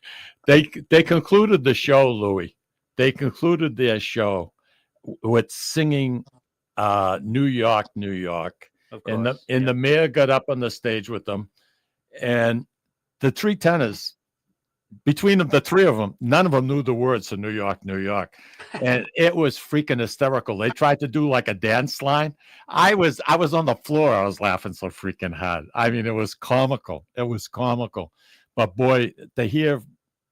they concluded the show, Louis. They concluded their show with singing New York, New York. Of course. And the mayor got up on the stage with them. And the three tenors, between them, the three of them, none of them knew the words to New York, New York. And it was freaking hysterical. They tried to do like a dance line. I was on the floor. I was laughing so freaking hard. I mean, it was comical. It was comical. But boy, to hear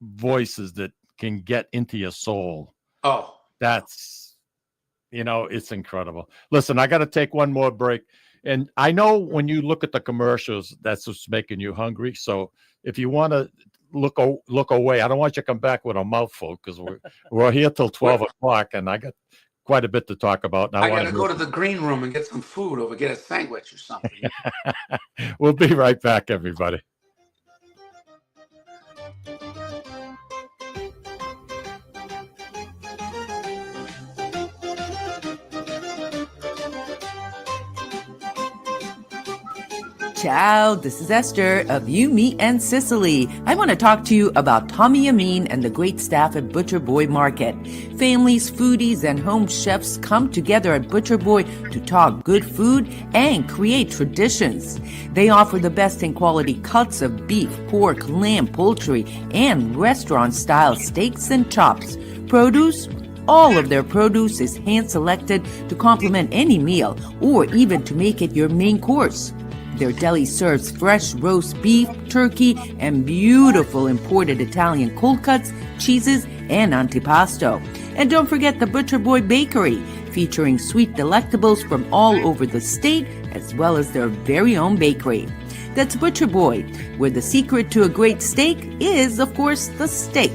voices that can get into your soul. Oh, that's, it's incredible. Listen, I got to take one more break. And I know when you look at the commercials, that's what's making you hungry. So if you want to look away, I don't want you to come back with a mouthful, because we're here till 12 o'clock, and I got quite a bit to talk about. And I got to go to the green room and get some food or get a sandwich or something. We'll be right back, everybody. Ciao, this is Esther of You, Me, and Sicily. I want to talk to you about Tommy Amin and the great staff at Butcher Boy Market. Families, foodies, and home chefs come together at Butcher Boy to talk good food and create traditions. They offer the best in quality cuts of beef, pork, lamb, poultry, and restaurant-style steaks and chops. Produce? All of their produce is hand-selected to complement any meal or even to make it your main course. Their deli serves fresh roast beef, turkey, and beautiful imported Italian cold cuts, cheeses, and antipasto. And don't forget the Butcher Boy Bakery, featuring sweet delectables from all over the state, as well as their very own bakery. That's Butcher Boy, where the secret to a great steak is, of course, the steak.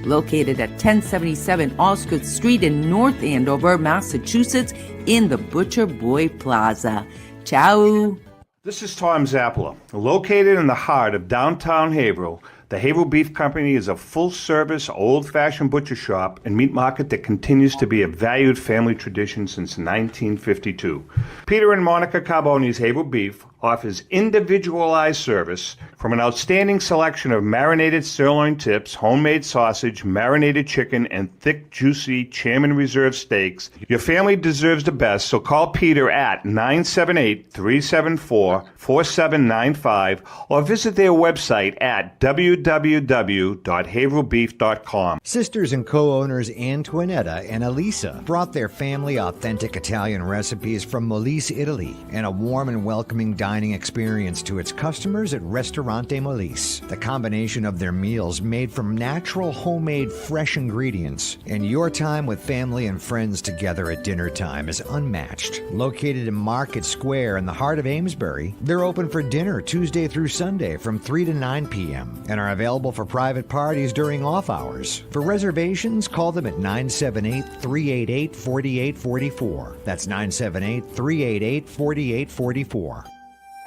Located at 1077 Osgood Street in North Andover, Massachusetts, in the Butcher Boy Plaza. Ciao. This is Tom Zappala. Located in the heart of downtown Haverhill, the Haverhill Beef Company is a full-service, old-fashioned butcher shop and meat market that continues to be a valued family tradition since 1952. Peter and Monica Carboni's Haverhill Beef offers individualized service from an outstanding selection of marinated sirloin tips, homemade sausage, marinated chicken, and thick, juicy Chairman Reserve steaks. Your family deserves the best, so call Peter at 978-374-4795 or visit their website at www.haverhillbeef.com. Sisters and co-owners Antoinetta and Elisa brought their family authentic Italian recipes from Molise, Italy, and a warm and welcoming dining experience to its customers at Ristorante Molise. The combination of their meals made from natural, homemade, fresh ingredients, and your time with family and friends together at dinner time is unmatched. Located in Market Square in the heart of Amesbury, they're open for dinner Tuesday through Sunday from 3 to 9 p.m. and are available for private parties during off hours. For reservations, call them at 978-388-4844. That's 978-388-4844.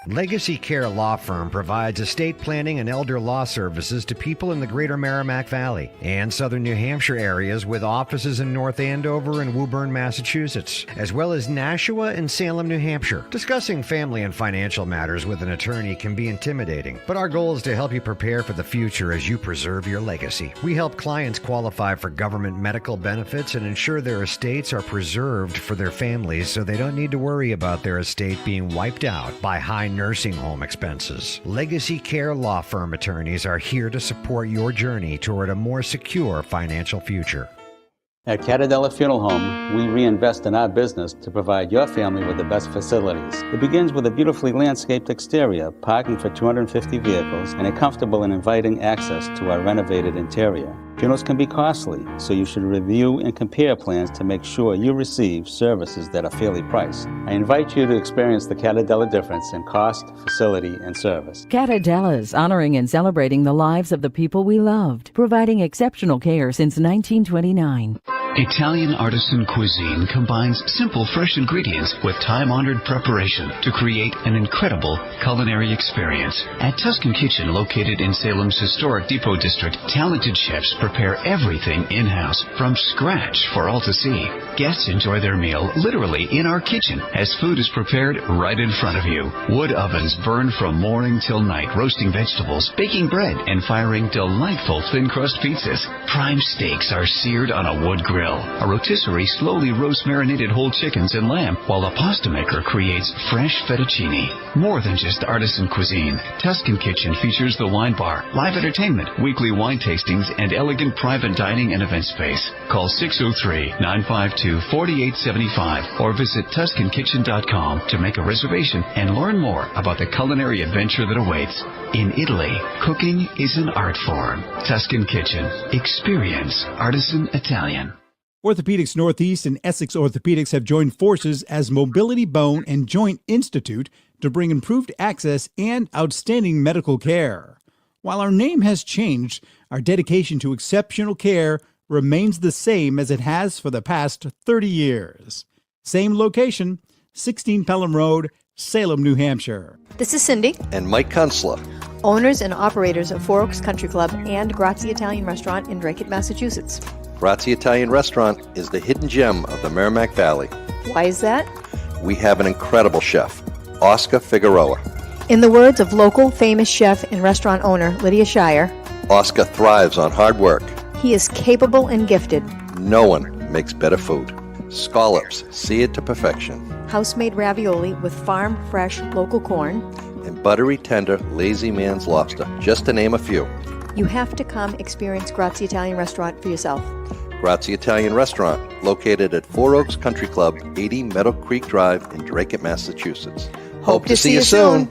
Legacy Care Law Firm provides estate planning and elder law services to people in the greater Merrimack Valley and southern New Hampshire areas, with offices in North Andover and Woburn, Massachusetts, as well as Nashua and Salem, New Hampshire. Discussing family and financial matters with an attorney can be intimidating, but our goal is to help you prepare for the future as you preserve your legacy. We help clients qualify for government medical benefits and ensure their estates are preserved for their families so they don't need to worry about their estate being wiped out by high nursing home expenses. Legacy Care Law Firm attorneys are here to support your journey toward a more secure financial future. At Catadella Funeral Home, we reinvest in our business to provide your family with the best facilities. It begins with a beautifully landscaped exterior, parking for 250 vehicles, and a comfortable and inviting access to our renovated interior. Funerals can be costly, so you should review and compare plans to make sure you receive services that are fairly priced. I invite you to experience the Catadella difference in cost, facility, and service. Catadella's, honoring and celebrating the lives of the people we loved, providing exceptional care since 1929. Italian artisan cuisine combines simple, fresh ingredients with time-honored preparation to create an incredible culinary experience. At Tuscan Kitchen, located in Salem's historic Depot District, talented chefs prepare everything in-house from scratch for all to see. Guests enjoy their meal literally in our kitchen as food is prepared right in front of you. Wood ovens burn from morning till night, roasting vegetables, baking bread, and firing delightful thin-crust pizzas. Prime steaks are seared on a wood grill. A rotisserie slowly roasts marinated whole chickens and lamb, while a pasta maker creates fresh fettuccine. More than just artisan cuisine, Tuscan Kitchen features the wine bar, live entertainment, weekly wine tastings, and elegant private dining and event space. Call 603-952-4875 or visit TuscanKitchen.com to make a reservation and learn more about the culinary adventure that awaits. In Italy, cooking is an art form. Tuscan Kitchen. Experience artisan Italian. Orthopedics Northeast and Essex Orthopedics have joined forces as Mobility Bone and Joint Institute to bring improved access and outstanding medical care. While our name has changed, our dedication to exceptional care remains the same as it has for the past 30 years. Same location, 16 Pelham Road, Salem, New Hampshire. This is Cindy, And Mike Kunstler. owners and operators of Four Oaks Country Club and Grazie Italian Restaurant in Drake, Massachusetts. Grazie Italian Restaurant is the hidden gem of the Merrimack Valley. Why is that? We have an incredible chef, Oscar Figueroa. In the words of local famous chef and restaurant owner Lydia Shire, Oscar thrives on hard work. he is capable and gifted. No one makes better food. Scallops, seared to perfection. House-made ravioli with farm-fresh local corn. And buttery, tender, lazy man's lobster, just to name a few. You have to come experience Grazie Italian Restaurant for yourself. Grazie Italian Restaurant, located at Four Oaks Country Club, 80 Meadow Creek Drive in Drake, Massachusetts. Hope to see you soon.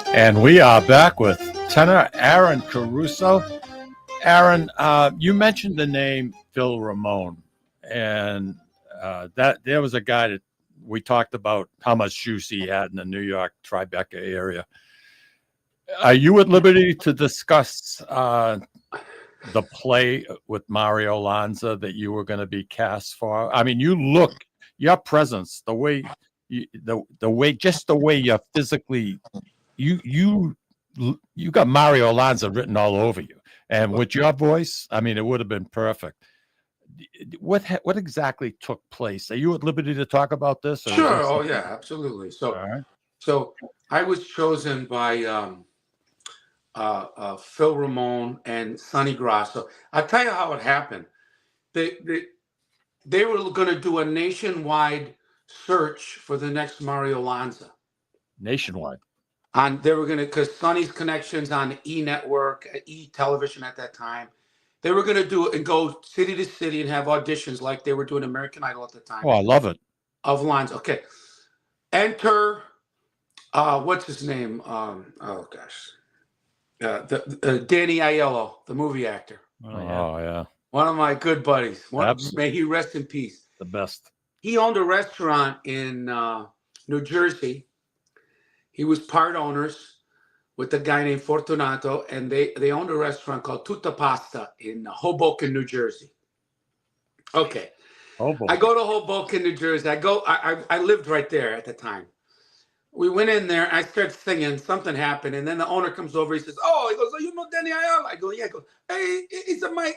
And we are back with tenor Aaron Caruso. Aaron, you mentioned the name Phil Ramone, and that there was a guy that we talked about how much juice he had in the New York Tribeca area. Are you at liberty to discuss the play with Mario Lanza that you were going to be cast for? I mean, your presence, the way you're physically, you got Mario Lanza written all over you, and with your voice, I mean, it would have been perfect. What exactly took place? Are you at liberty to talk about this? Sure. Oh yeah, absolutely. So, right. So I was chosen by Phil Ramone and Sonny Grasso. I'll tell you how it happened. They were going to do a nationwide search for the next Mario Lanza. Nationwide. They were going to, because Sonny's connections on E Network, E Television at that time, they were going to do it and go city to city and have auditions like they were doing American Idol at the time. Oh, I love it. Of Lanza. Okay. Enter, what's his name? Oh gosh. Danny Aiello, the movie actor. Oh, yeah. One of my good buddies. May he rest in peace. The best. He owned a restaurant in New Jersey. He was part owners with a guy named Fortunato, and they owned a restaurant called Tutta Pasta in Hoboken, New Jersey. Okay. Hoboken. I go to Hoboken, New Jersey. I lived right there at the time. We went in there. I started singing. Something happened, and then the owner comes over. He says, "Oh," he goes, "Oh, you know Danny Ayala?" I go, "Yeah." He goes, "Hey,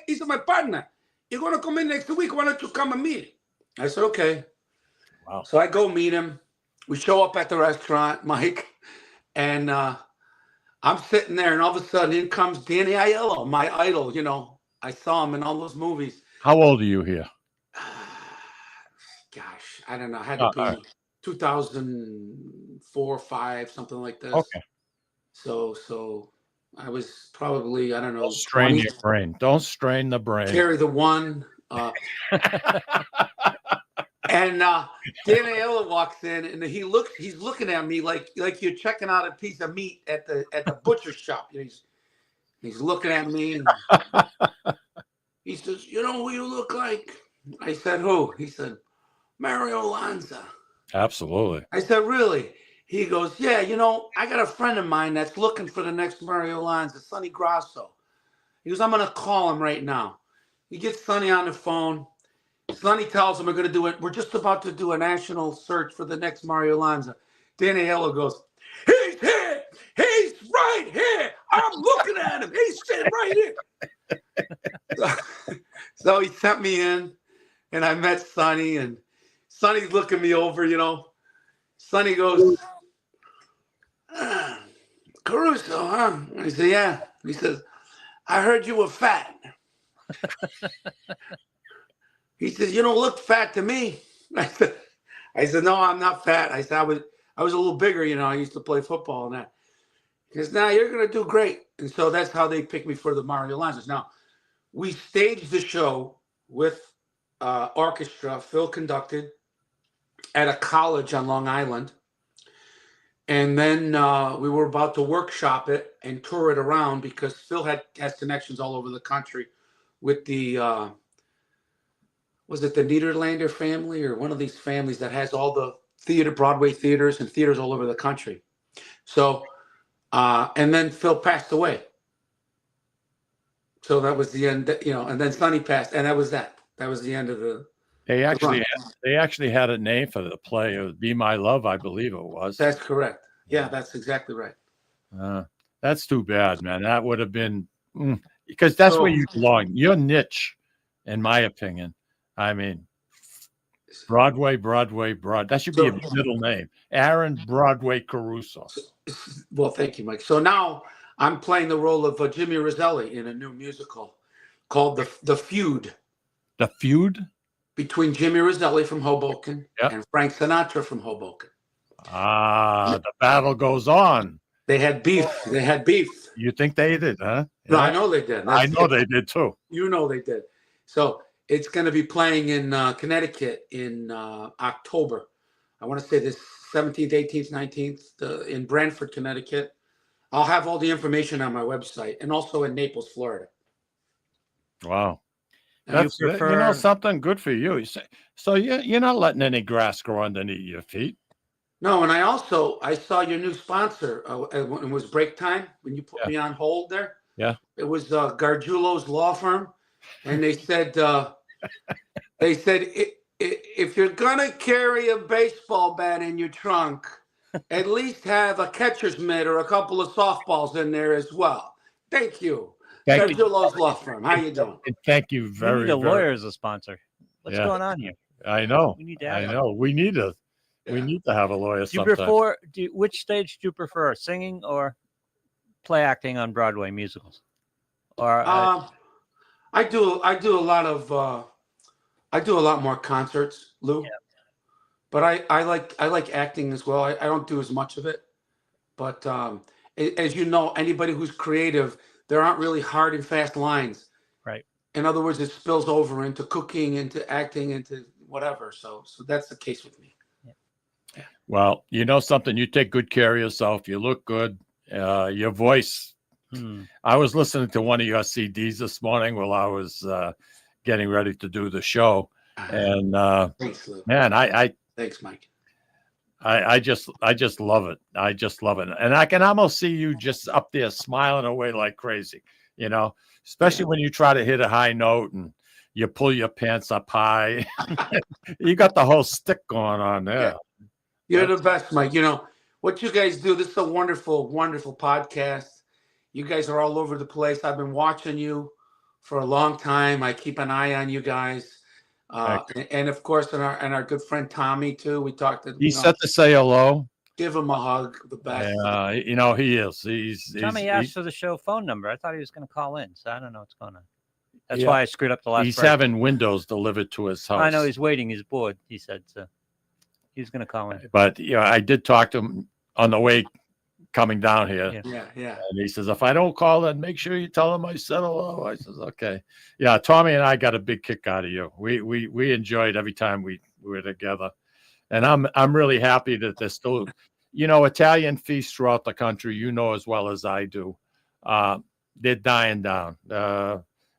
he's my partner. You're gonna come in next week. Why don't you come and meet him?" I said, "Okay." Wow. So I go meet him. We show up at the restaurant, Mike, and I'm sitting there, and all of a sudden, in comes Danny Aiello, my idol. You know, I saw him in all those movies. How old are you here? Gosh, I don't know. I had to be 2004, 5, something like this. Okay. So I was probably, I don't know. Don't strain your brain. Don't strain the brain. Carry the one. And Dan Aiello walks in, and he's looking at me like you're checking out a piece of meat at the butcher shop. You know, He's looking at me. He says, "You know who you look like?" I said, "Who?" He said, "Mario Lanza." Absolutely. I said, "Really?" He goes, "Yeah, you know, I got a friend of mine that's looking for the next Mario Lanza, Sonny Grasso." He goes, "I'm going to call him right now." He gets Sonny on the phone. Sonny tells him we're going to do it. We're just about to do a national search for the next Mario Lanza. Daniello goes, "He's here. He's right here. I'm looking at him. He's sitting right here." So he sent me in, and I met Sonny, and Sonny's looking me over, you know. Sonny goes, "Caruso, huh?" I said, "Yeah." He says, "I heard you were fat." He says, "You don't look fat to me." I said, "No, I'm not fat." I said, I was a little bigger, you know. I used to play football and that. He says, "Now you're going to do great." And so that's how they picked me for the Mario Lanzas. Now, we staged the show with orchestra. Phil conducted at a college on Long Island. And then we were about to workshop it and tour it around because Phil has connections all over the country with the, was it the Niederlander family or one of these families that has all the Broadway theaters and theaters all over the country. So, and then Phil passed away. So that was the end, you know, and then Sonny passed, and that was that. That was the end of the. They actually had a name for the play. It was Be My Love, I believe it was. That's correct. Yeah, that's exactly right. That's too bad, man. That would have been because that's where you belong. Your niche, in my opinion. I mean, Broadway. That should be a middle name. Aaron Broadway Caruso. Well, thank you, Mike. So now I'm playing the role of Jimmy Roselli in a new musical called The Feud. The Feud? Between Jimmy Roselli from Hoboken and Frank Sinatra from Hoboken. The battle goes on. They had beef. They had beef. You think they did, huh? No, I know they did. I know they did too. You know they did. So it's going to be playing in Connecticut in October. I want to say this 17th, 18th, 19th in Branford, Connecticut. I'll have all the information on my website and also in Naples, Florida. Wow. That's, you know, something good for you. So you're not letting any grass grow underneath your feet. No, and I saw your new sponsor. It was break time when you put me on hold there. Yeah. It was Gargiulo's law firm. And they said, if you're going to carry a baseball bat in your trunk, at least have a catcher's mitt or a couple of softballs in there as well. Thank you. Gargiulo's law firm. How you doing? Thank you very much. We need a lawyer as a sponsor. What's going on here? I know. We need to have We need to have a lawyer sometime. Which stage do you prefer, singing or play acting on Broadway musicals? Or I do a lot more concerts, Lou. Yeah. But I like acting as well. I don't do as much of it. But as you know, anybody who's creative, there aren't really hard and fast lines. Right. In other words, it spills over into cooking, into acting, into whatever. So that's the case with me. Yeah. Well, you know something, you take good care of yourself. You look good. Your voice. I was listening to one of your CDs this morning while I was getting ready to do the show. And thanks, Lou. Man, thanks, Mike. I just love it. I just love it. And I can almost see you just up there smiling away like crazy, you know, especially when you try to hit a high note and you pull your pants up high. You got the whole stick going on there. Yeah. You're the best, Mike. You know, what you guys do, this is a wonderful, wonderful podcast. You guys are all over the place. I've been watching you for a long time. I keep an eye on you guys. And of course, and our good friend Tommy too. We talked to. He said to say hello. Give him a hug. The best. You know he is. Tommy asked for the show phone number. I thought he was going to call in, so I don't know what's going on. That's why I screwed up the last. He's having windows delivered to his house. I know he's waiting. He's bored. He said so. He's going to call in. But I did talk to him on the way coming down here. Yeah. And he says, if I don't call, then make sure you tell him I said hello. I says, okay. Yeah, Tommy and I got a big kick out of you. We enjoyed every time we were together. And I'm really happy that there's still, you know, Italian feasts throughout the country, you know as well as I do. they're dying down.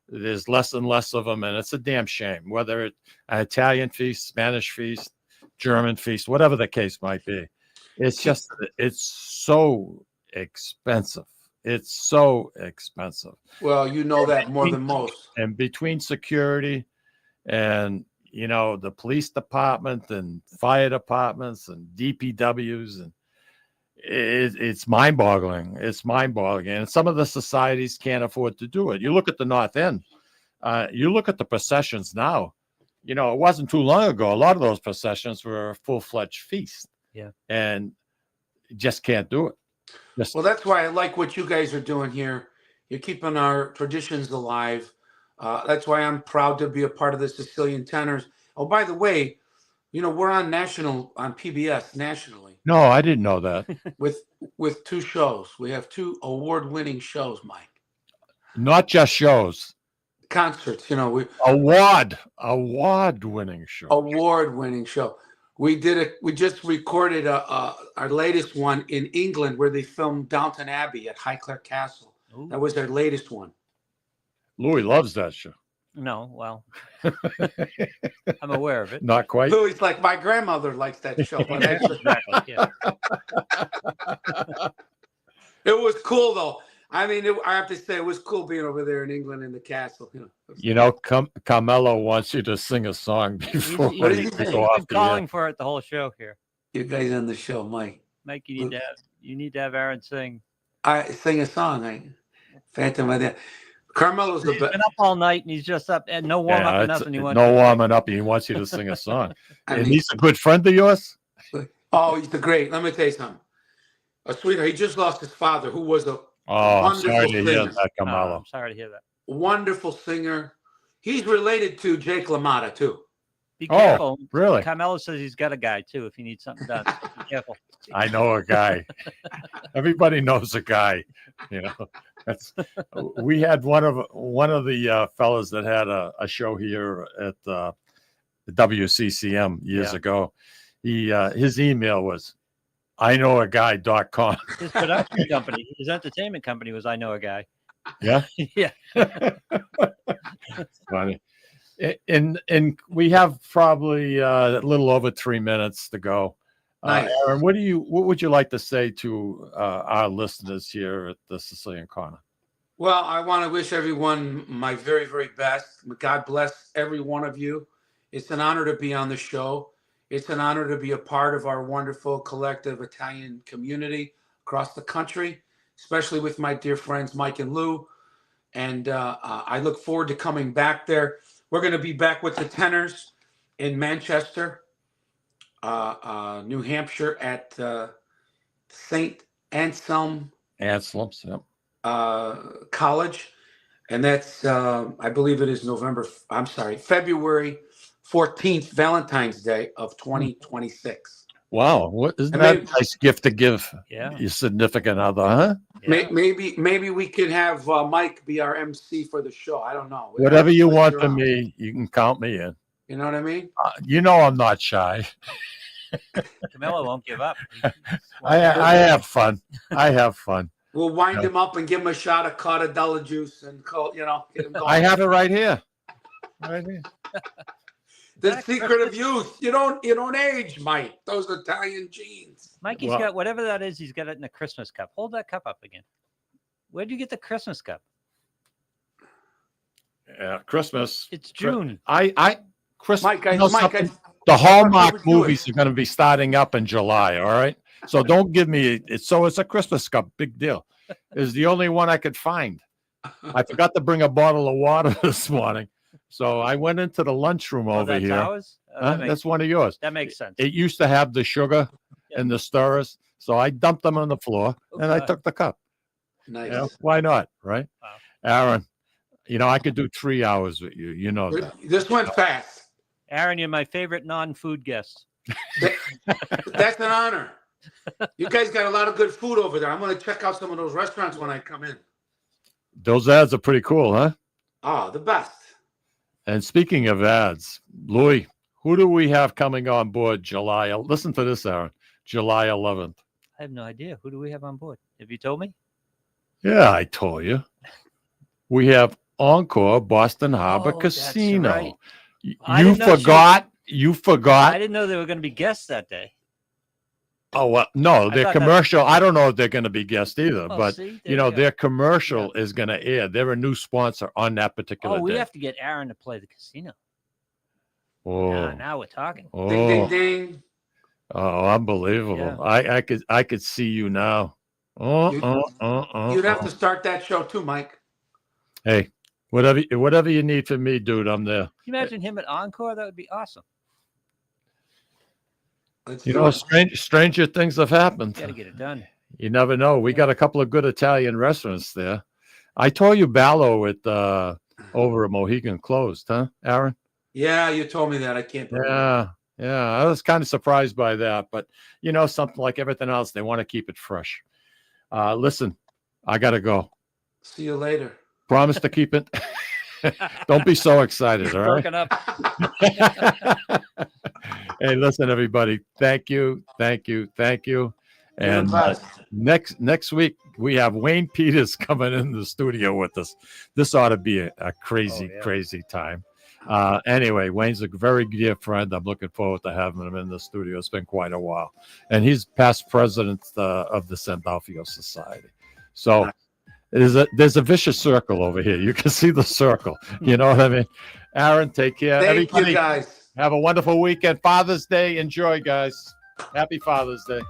There's less and less of them, and it's a damn shame. Whether it's an Italian feast, Spanish feast, German feast, whatever the case might be, it's so expensive. It's so expensive. Well, you know that more than most. And between security and the police department and fire departments and DPWs, and it's mind-boggling. It's mind-boggling, and some of the societies can't afford to do it. You look at the North End. You look at the processions now. It wasn't too long ago. A lot of those processions were a full-fledged feast. Yeah, and you just can't do it. Well, that's why I like what you guys are doing here. You're keeping our traditions alive. That's why I'm proud to be a part of the Sicilian Tenors. Oh, by the way, we're on PBS nationally. No, I didn't know that. with 2 shows. We have 2 award-winning shows, Mike. Not just shows. Concerts, award-winning show. Award-winning show. We just recorded our latest one in England where they filmed Downton Abbey at Highclere Castle. Ooh. That was their latest one. Louis loves that show. No, well, I'm aware of it. Not quite. Louis, like my grandmother likes that show. But exactly, yeah. It was cool, though. I mean, I have to say, it was cool being over there in England in the castle. Carmelo wants you to sing a song before he's been calling for it the whole show here. You guys on the show, Mike. Mike, you need to have Aaron sing. I sing a song. Phantom Idea. Carmelo's the best. Been up all night and he's just up and no warm up, nothing. No warming up. He wants you to sing a song. And he's a good friend of yours. Oh, he's the great. Let me tell you something. A sweetheart. He just lost his father, who was a wonderful sorry to singer. hear that, Carmelo. I'm sorry to hear that. Wonderful singer. He's related to Jake LaMotta too. Be careful. Really? Carmelo says he's got a guy too if he needs something done. Be careful. I know a guy. Everybody knows a guy. We had one of the fellas that had a show here at the WCCM years ago. His email was iknowaguy.com. His production company, his entertainment company was I Know a Guy. Yeah? Yeah. Funny. And we have probably a little over 3 minutes to go. Nice. Aaron, what would you like to say to our listeners here at the Sicilian Corner? Well, I want to wish everyone my very, very best. God bless every one of you. It's an honor to be on the show. It's an honor to be a part of our wonderful collective Italian community across the country, especially with my dear friends Mike and Lou. And I look forward to coming back there. We're going to be back with the Tenors in Manchester, New Hampshire at St. Anselm's College. And that's, I believe it is February 14th, Valentine's Day of 2026. Wow. Isn't that a nice gift to give your significant other, huh? Yeah. Maybe we could have Mike be our MC for the show. I don't know. Whatever you want from me, you can count me in. You know what I mean? I'm not shy. Camilla won't give up. I have fun. We'll wind him up and give him a shot of Cartadella juice and get him going. I have it right here. The secret of youth. You don't age, Mike. Those Italian genes. Mikey's got whatever that is. He's got it in a Christmas cup. Hold that cup up again. Where'd you get the Christmas cup? Yeah, Christmas. It's June. Christmas. Mike, the Hallmark movies are going to be starting up in July. All right. So don't give me it. So it's a Christmas cup. Big deal. It's the only one I could find. I forgot to bring a bottle of water this morning. So I went into the lunchroom over here. Ours? That's one of yours. That makes sense. It used to have the sugar and the stirrers. So I dumped them on the floor and I took the cup. Nice. Why not? Right. Wow. Aaron, I could do 3 hours with you. You know that. This went fast. Aaron, you're my favorite non-food guest. That's an honor. You guys got a lot of good food over there. I'm going to check out some of those restaurants when I come in. Those ads are pretty cool, huh? Oh, the best. And speaking of ads, Louis, who do we have coming on board July? Listen to this, Aaron. July 11th. I have no idea. Who do we have on board? Have you told me? Yeah, I told you. we have Encore Boston Harbor Oh, that's Casino. right. I You didn't know she was- forgot. You forgot. I didn't know there were going to be guests that day. Oh, well, no, I their thought that- commercial. I don't know if they're going to be guests either, Oh, but see? There you know, you go. their commercial is going to air. They're a new sponsor on that particular Oh, we day. have to get Aaron to play the casino. Oh, Now we're talking. Ding, ding, oh, ding. oh, unbelievable. Yeah. I could see you now. Oh, You'd have to start that show too, Mike. Hey, whatever you need from me, dude, I'm there. Can you imagine him at Encore? That would be awesome. Let's You do know, it. stranger things have happened. Got to get it done. You never know. We got a couple of good Italian restaurants there. I told you Ballo at over at Mohegan closed, huh, Aaron? Yeah, you told me that. I can't believe it. Yeah. I was kind of surprised by that, but you know, something like everything else, they want to keep it fresh. Listen, I gotta go. See you later. Promise to keep it. Don't be so excited, all right? Broken up. Hey, listen, everybody. Thank you. And next week we have Wayne Peters coming in the studio with us. This ought to be a crazy time. Anyway, Wayne's a very dear friend. I'm looking forward to having him in the studio. It's been quite a while, and he's past president of the Sandalfio Society. So there's a vicious circle over here. You can see the circle. You know what I mean? Aaron, take care. Thank Everybody, you, guys. have a wonderful weekend. Father's Day. Enjoy, guys. Happy Father's Day.